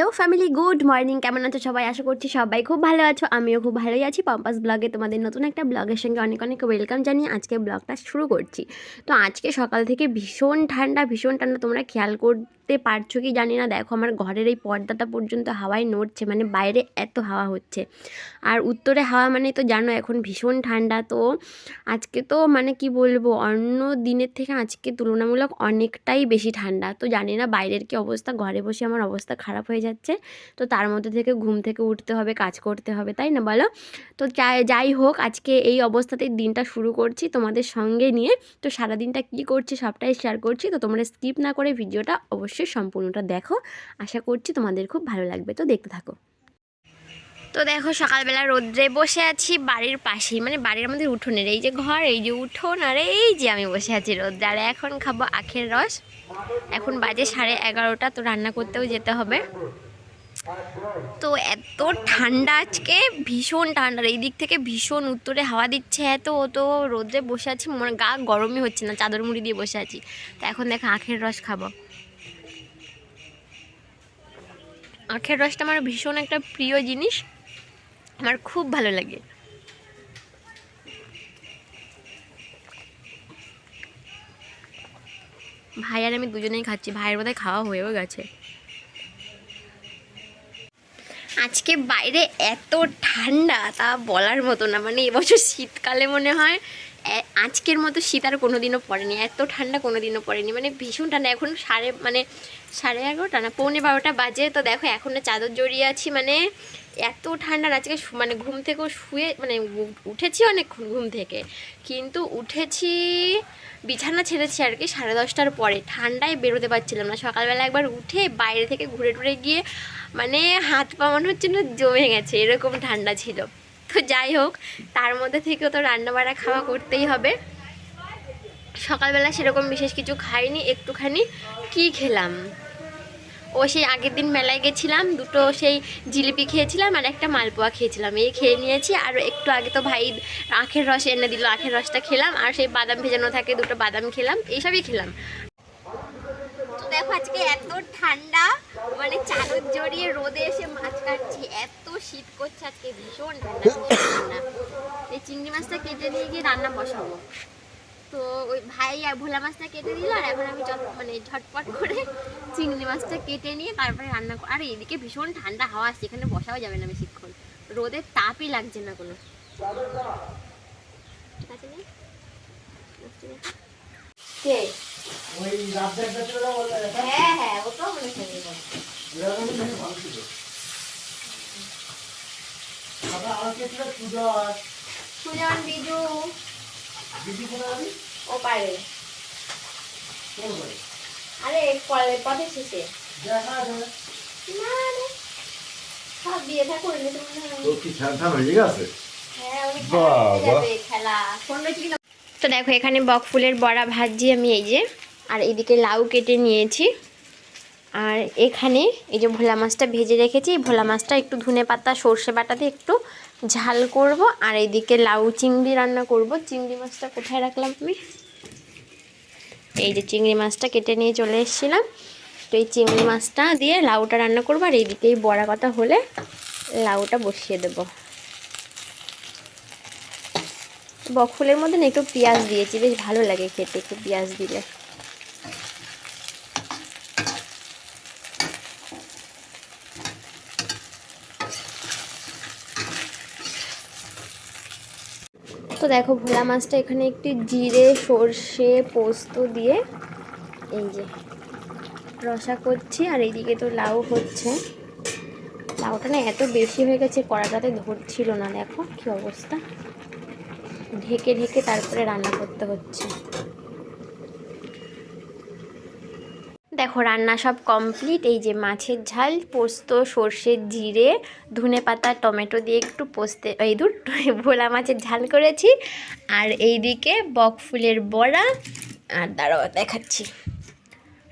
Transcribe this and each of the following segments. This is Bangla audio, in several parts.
Hello family, good morning. কেমন আছো সবাই? আশা করছি সবাই খুব ভালো আছো। আমিও খুব ভালোই আছি। পম্পাস ব্লগে তোমাদের নতুন একটা ব্লগের সঙ্গে অনেক অনেক ওয়েলকাম জানিয়ে আজকে ব্লগটা শুরু করছি। তো আজকে সকাল থেকে ভীষণ ঠান্ডা। তোমরা খেয়াল করতে পারছো কি জানি না। দেখো আমার ঘরের এই পর্দাটা পর্যন্ত হাওয়ায় নড়ছে, মানে বাইরে এত হাওয়া হচ্ছে। আর উত্তরে হাওয়া মানে তো জানো এখন ভীষণ ঠান্ডা। তো আজকে তো মানে কি বলবো, অন্য দিনের থেকে আজকে তুলনামূলক অনেকটাই বেশি ঠান্ডা। তো জানি না বাইরের কি অবস্থা, ঘরে বসে আমার অবস্থা খারাপ হয়ে যাচ্ছে। তো তার মধ্যে থেকে ঘুম থেকে উঠতে হবে, কাজ করতে হবে, তাই না বলো? তো যাই হোক, আজকে এই অবস্থাতেই দিনটা শুরু করছি তোমাদের সঙ্গে নিয়ে। তো সারাদিনটা কী করছি সবটাই শেয়ার করছি। তো তোমরা স্কিপ না করে ভিডিওটা অবশ্যই সম্পূর্ণটা দেখো। আশা করছি তোমাদের খুব ভালো লাগবে, তো দেখতে থাকো। তো দেখো সকালবেলা রোদ্রে বসে আছি বাড়ির পাশেই, মানে বাড়ির আমাদের উঠোনের এই যে ঘর, এই যে উঠোন, আর এই যে আমি বসে আছি রোদ্রে। আর এখন খাবো আখের রস। এখন বাজে 11:30। তো রান্না করতেও যেতে হবে। তো এত ঠান্ডা আজকে, ভীষণ ঠান্ডা। এই দিক থেকে ভীষণ উত্তরে হাওয়া দিচ্ছে এত। তো রোদ্রে বসে আছি, মনে গা গরমই হচ্ছে না, চাদর মুড়ি দিয়ে বসে আছি। তো এখন দেখো আখের রস খাবো। আখের রসটা আমার ভীষণ একটা প্রিয় জিনিস, আমার খুব ভালো লাগে। ভাই আর আমি দুজনেই খাচ্ছি, ভাইয়ের বোধহয় খাওয়া হয়েও গেছে। আজকে বাইরে এত ঠান্ডা তা বলার মতো না, মানে এবছর শীতকালে মনে হয় আজকের মতো শীত আর কোনো দিনও পড়েনি, এত ঠান্ডা কোনো দিনও পড়েনি, মানে ভীষণ ঠান্ডা। এখন 11:30 না 11:45 বাজে। তো দেখো এখনও চাদর জড়িয়ে আছি, মানে এত ঠান্ডা। আজকে মানে ঘুম থেকেও শুয়ে মানে উঠেছি অনেকক্ষণ ঘুম থেকে, কিন্তু উঠেছি বিছানা ছেড়েছি আর কি 10:30টার পরে। ঠান্ডায় বেরোতে পারছিলাম না। সকালবেলা একবার উঠে বাইরে থেকে ঘুরে টুরে গিয়ে মানে হাত পা মনে হচ্ছে না জমে গেছে, এরকম ঠান্ডা ছিল। তো যাই হোক, তার মধ্যে থেকেও তো রান্নাবাড়া খাওয়া করতেই হবে। সকালবেলা সেরকম বিশেষ কিছু খাইনি, একটুখানি কি খেলাম, ও সেই আগের দিন মেলায় গেছিলাম, দুটো সেই জিলিপি খেয়েছিলাম আর একটা মালপোয়া খেয়েছিলাম, এই খেয়ে নিয়েছি। আর একটু আগে তো ভাই আখের রস এনে দিল, আখের রসটা খেলাম। আর সেই বাদাম ভেজানো থাকে, দুটো বাদাম খেলাম, এইসবই খেলাম। তো দেখো আজকে এত ঠান্ডা, মানে চাদর জড়িয়ে রোদে এসে মাছ কাটছি, এত শীত করছে আজকে, ভীষণ ঠান্ডা ভীষণ ঠান্ডা। এই চিংড়ি মাছটা কেটে নিয়ে গিয়ে রান্না বসাবো। তো ওই ভাই আর ভোলা মাছটা কেটে দিল, আর এখন আমি মানে ঝটপট করে চিংড়ি মাছটা কেটে নিয়ে তারপরে রান্না আর এদিকে ভীষণ ঠান্ডা হাওয়া আসছে, এখানে বসাও যাবে না বেশিক্ষণ, রোদের তাপই লাগছে না কোনো। ঠিক আছে নে? কে? হ্যাঁ হ্যাঁ, ওটাও মনে থাকে। সুজন, বিজু ও পারে। আরে পথে শেষে না রে, সব বিয়ে থা করে নিতে মনে হয়। খেলা। তো দেখো এখানে বক ফুলের বড়া ভাজি আমি, এই যে, আর এইদিকে লাউ কেটে নিয়েছি। আর এখানে এই যে ভোলা মাছটা ভেজে রেখেছি, ভোলা মাছটা একটু ধনে পাতা সর্ষে বাটা দিয়ে একটু ঝাল করব। আর এইদিকে লাউ চিংড়ি রান্না করব। চিংড়ি মাছটা কোথায় রাখলাম আমি? এই যে চিংড়ি মাছটা কেটে নিয়ে চলে এসেছিলাম। তো এই চিংড়ি মাছটা দিয়ে লাউটা রান্না করবো। আর এইদিকে এই বড়া কথা হলে লাউটা বসিয়ে দেব। বকফুলের মধ্যে না একটু পেঁয়াজ দিয়েছি, বেশ ভালো লাগে খেতে একটু পেঁয়াজ দিলে। তো দেখো ভোলা মাছটা এখানে একটু জিরে সর্ষে পোস্ত দিয়ে এই যে রসা করছি। আর এইদিকে তো লাউ হচ্ছে। লাউটা না এত বেশি হয়ে গেছে, কড়াটাতে ধরছিল না, দেখো কি অবস্থা। ঢেকে ঢেকে তারপরে রান্না করতে হচ্ছে। দেখো রান্না সব কমপ্লিট। এই যে মাছের ঝাল, পোস্ত সর্ষের জিরে ধনে পাতা টমেটো দিয়ে একটু ভোলা মাছের ঝাল করেছি। আর এইদিকে বকফুলের বড়া, আর দাঁড়াও দেখাচ্ছি।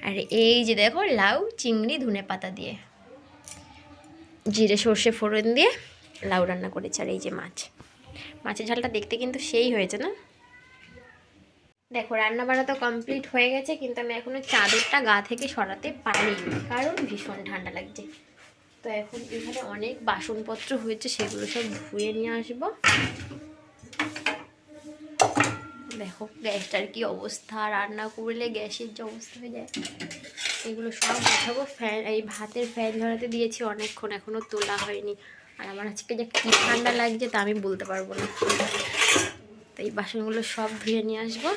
আর এই যে দেখো লাউ চিংড়ি ধনে পাতা দিয়ে জিরে সর্ষে ফোড়ন দিয়ে লাউ রান্না করেছি। আর এই যে মাছের ঝালটা দেখতে কিন্তু সেই হয়েছে না? দেখো রান্না বান্না তো কমপ্লিট হয়ে গেছে, কিন্তু আমি এখনো চাদরটা গা থেকে সরাতে পারিনি, কারণ ভীষণ ঠান্ডা লাগছে। তো এখন এখানে অনেক বাসনপত্র হয়েছে, সেগুলো সব ধুয়ে নিয়ে আসবো। দেখো গ্যাসটার কি অবস্থা, রান্না করলে গ্যাসের যে অবস্থা হয়ে যায়। এগুলো সব গোছাবো। ফ্যান, এই ভাতের ফ্যান ঝরাতে দিয়েছি অনেকক্ষণ, এখনও তোলা হয়নি। আর আমার আজকে যে কী ঠান্ডা লাগছে তা আমি বলতে পারবো না। তো এই বাসনগুলো সব ধুয়ে নিয়ে আসবো,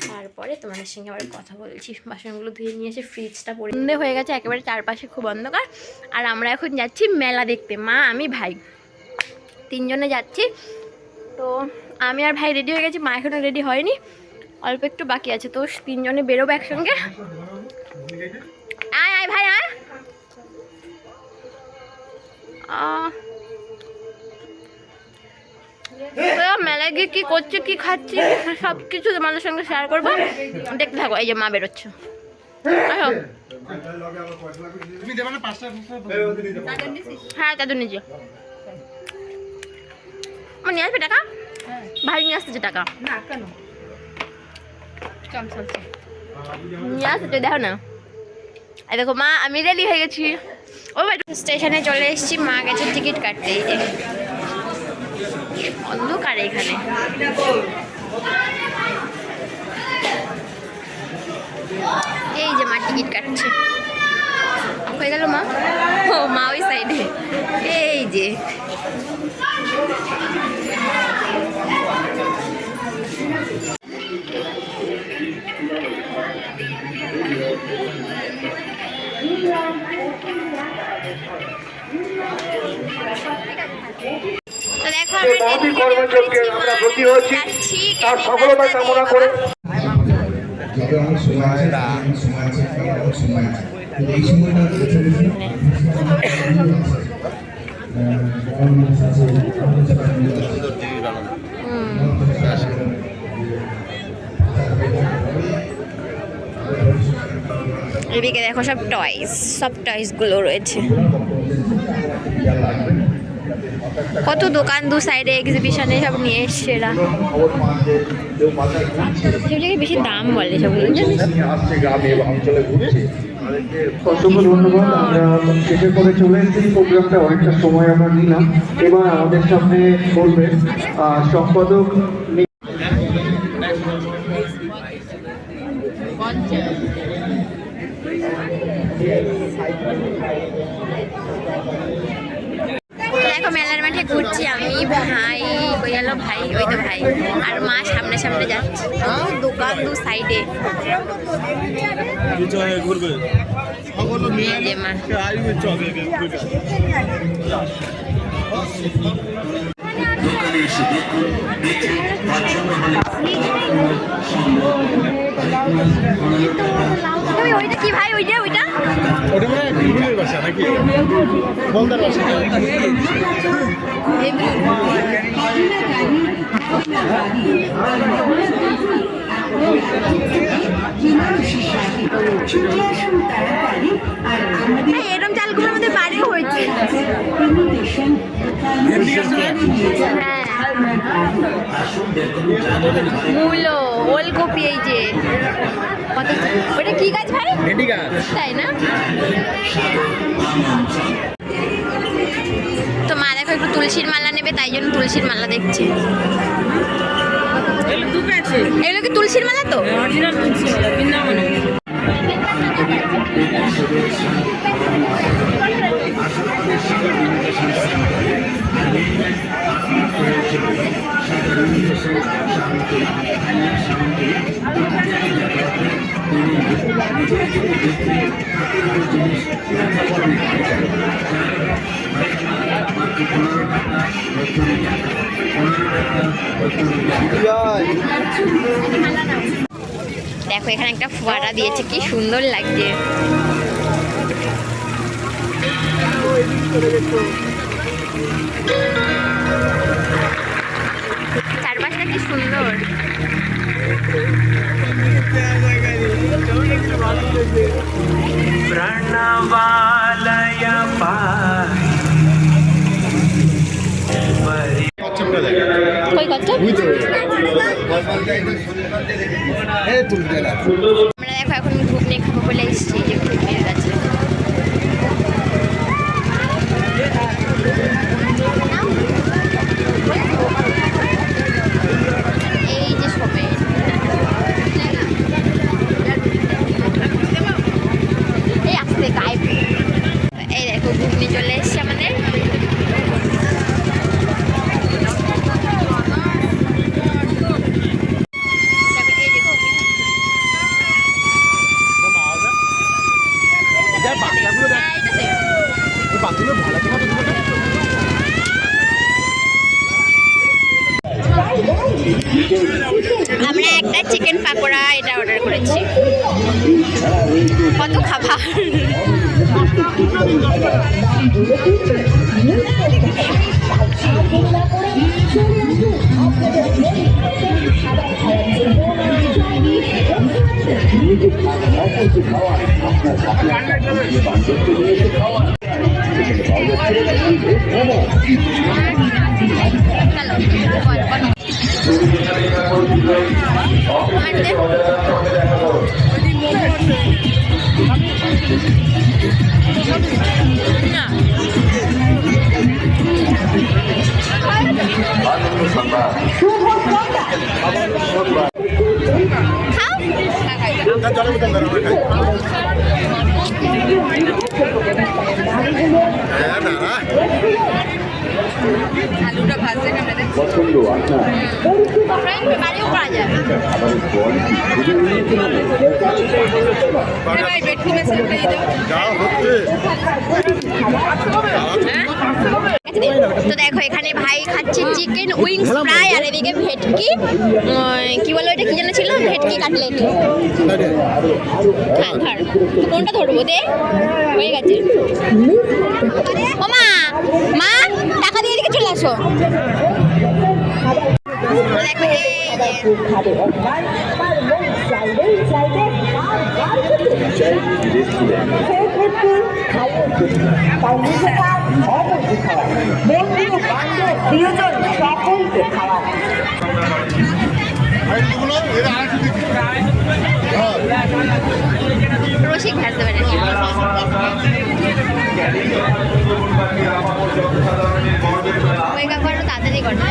তারপরে তোমাদের সঙ্গে আবার কথা বলছি। বাসনগুলো ধুয়ে নিয়ে এসে ফ্রিজটা পরিন্ধে হয়ে গেছে, একেবারে চারপাশে খুব অন্ধকার। আর আমরা এখন যাচ্ছি মেলা দেখতে, মা, আমি, ভাই, তিনজনে যাচ্ছি। তো আমি আর ভাই রেডি হয়ে গেছি, মা এখনও রেডি হয়নি, অল্প একটু বাকি আছে। তো তিনজনে বেরোবো একসঙ্গে। আয় আয় ভাই আয়। মেলায় গিয়ে কী করছি, কী খাচ্ছি, সব কিছু তোমাদের সঙ্গে শেয়ার করবো, দেখতে থাকো। এই যে মা বেরোচ্ছে। হ্যাঁ চাদর নিজে নিয়ে আসবে টাকা, ভাই নিয়ে আসতেছে টাকা নিয়ে আসতে, দেখো না। এই দেখো মা, আমি রেডি হয়ে গেছি। ও স্টেশনে চলে এসেছি, মা গেছে টিকিট কাটতে। এই যে অন্ধকার এখানে। এই যে মা টিকিট কাটছে, হয়ে গেল মা। ও মা ওই সাইডে, এই যে তার সফলতা কামনা করে। যবে আমার সময় আছে, আমার সময় আছে, আমার সময় আছে, এই সময়টা এদিকে দেখো সব টয়েসগুলো রয়েছে, কত দোকান দু সাইডে এক্সিবিশনে সব নিয়ে এসছে এরা। সেগুলোকে বেশি দাম বলে সবগুলো, জানিস? অসংখ্য ধন্যবাদ। আমরা শেষের পরে চলে এসেছি, প্রোগ্রামটা অনেকটা সময় আমরা নিলাম। এবার আমাদের সামনে বলবেন সম্পাদক। দেখো মেলার মাঠে ঘুরছি আমি, ভাই কই গেল, ভাই ওই তো ভাই, আর মা সামনে সামনে যাচ্ছে। দোকান দু সাইডে, এই যে মা। ওইটা কি ভাই, ওইটা ওইটা ওটা মানে গুগলের ভাষা নাকি বলদার ভাষা? এরকম চালগুলোর মধ্যে বাড়িও হয়েছে। হ্যাঁ মূলো, ওলকপি, এই যে কত। ওটা কি গাছ ভাই? ভেন্ডি গাছ, তাই না? তো মা দেখো একটু তুলসীর মালা নেবে, তাই জন্য তুলসীর মালা দেখছে। এগুলো কি তুলসীর মালা? তো অরিজিনাল তুলসী মালা, বৃন্দাবনে। দেখো এখানে একটা ফোয়ারা দিয়েছে, কি সুন্দর লাগছে। চারপাশটা কি সুন্দর। কই কচ্ছপ? আমরা দেখো এখন ঘুগনি খাবো বলে এসেছি, যে ঘুগনির কাছে। আমরা এটা অর্ডার করেছি। কত খাবার! আলুটা ভাজতে বাড়িও করা যায়। তো দেখো এখানে ভাই খাচ্ছে চিকেন উইংস ফ্রাই আর এদিকে ভেটকি কি বলো এটা কি যেন ছিল, ভেটকি কাটলেট। খার তো কোনটা ধরবো? দে হয়ে গেছে। ও মা, মা টাকা দিয়ে এদিকে চলে আসো। দেখো রসিক ভাজতে পারে। তাড়াতাড়ি করতে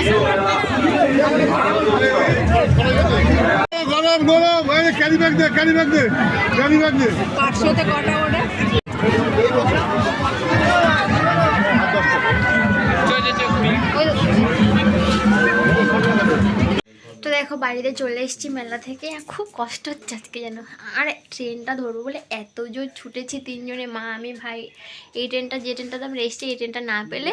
গরম গরম ক্যারি ব্যাগ দে, ক্যারি ব্যাগ দে, ক্যারি ব্যাগ দে। 500তে কটা ওটা? তো দেখো বাড়িতে চলে এসেছি মেলা থেকে। খুব কষ্ট হচ্ছে আজকে যেন। আর ট্রেনটা ধরবো বলে এত জোর ছুটেছি তিনজনে, মা আমি ভাই। এই ট্রেনটা যে ট্রেনটাতে আমরা এসেছি এই ট্রেনটা না পেলে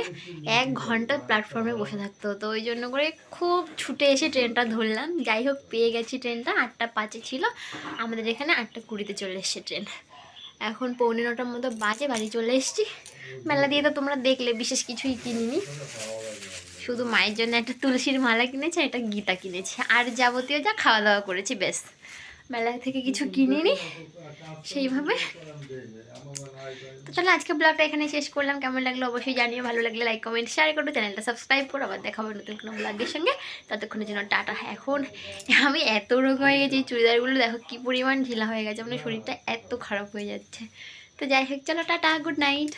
1 ঘন্টা প্ল্যাটফর্মে বসে থাকতো। তো ওই জন্য করে খুব ছুটে এসে ট্রেনটা ধরলাম। যাই হোক পেয়ে গেছি ট্রেনটা। 8টা 5-এ ছিল, আমাদের এখানে 8টা 20-তে চলে এসছে ট্রেন। এখন 8:45টার মতো বাজে, বাড়ি চলে এসেছি। মেলা দিয়ে তো তোমরা দেখলে বিশেষ কিছুই কিনিনি, শুধু মায়ের জন্য একটা তুলসীর মালা কিনেছি, একটা গীতা কিনেছি, আর যাবতীয় যা খাওয়া দাওয়া করেছি ব্যাস। মেলা থেকে কিছু কিনিনি সেইভাবে। তো চলো আজকে ব্লগটা এখানে শেষ করলাম। কেমন লাগলো অবশ্যই জানিও, ভালো লাগলে লাইক কমেন্ট শেয়ার করো, চ্যানেলটা সাবস্ক্রাইব করো। আবার দেখাবো নতুন কোনো ব্লগের সঙ্গে, ততক্ষণের জন্য টাটা। এখন আমি এত রোগ হয়ে গেছি, চুড়িদারগুলো দেখো কি পরিমাণ ঢিলা হয়ে গেছে, মানে শরীরটা এত খারাপ হয়ে যাচ্ছে। তো যাই হোক চলো টাটা, গুড নাইট।